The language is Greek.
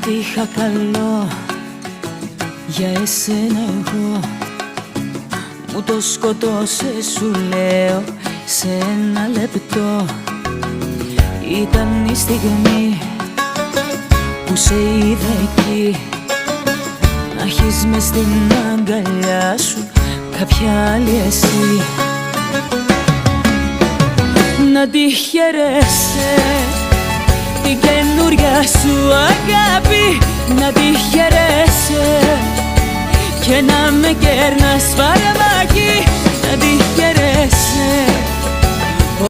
Ό,τι είχα καλό για εσένα εγώ μου το σκοτώσες, σου λέω, σε ένα λεπτό. Ήταν η στιγμή που σε είδα εκεί, να έχεις μες στην αγκαλιά σου κάποια άλλη εσύ. Να τη χαιρέσαι την καινούρια σου αγάπη, να τη χαιρέσαι και να με κέρνας φαρμάκι, να τη χαιρέσαι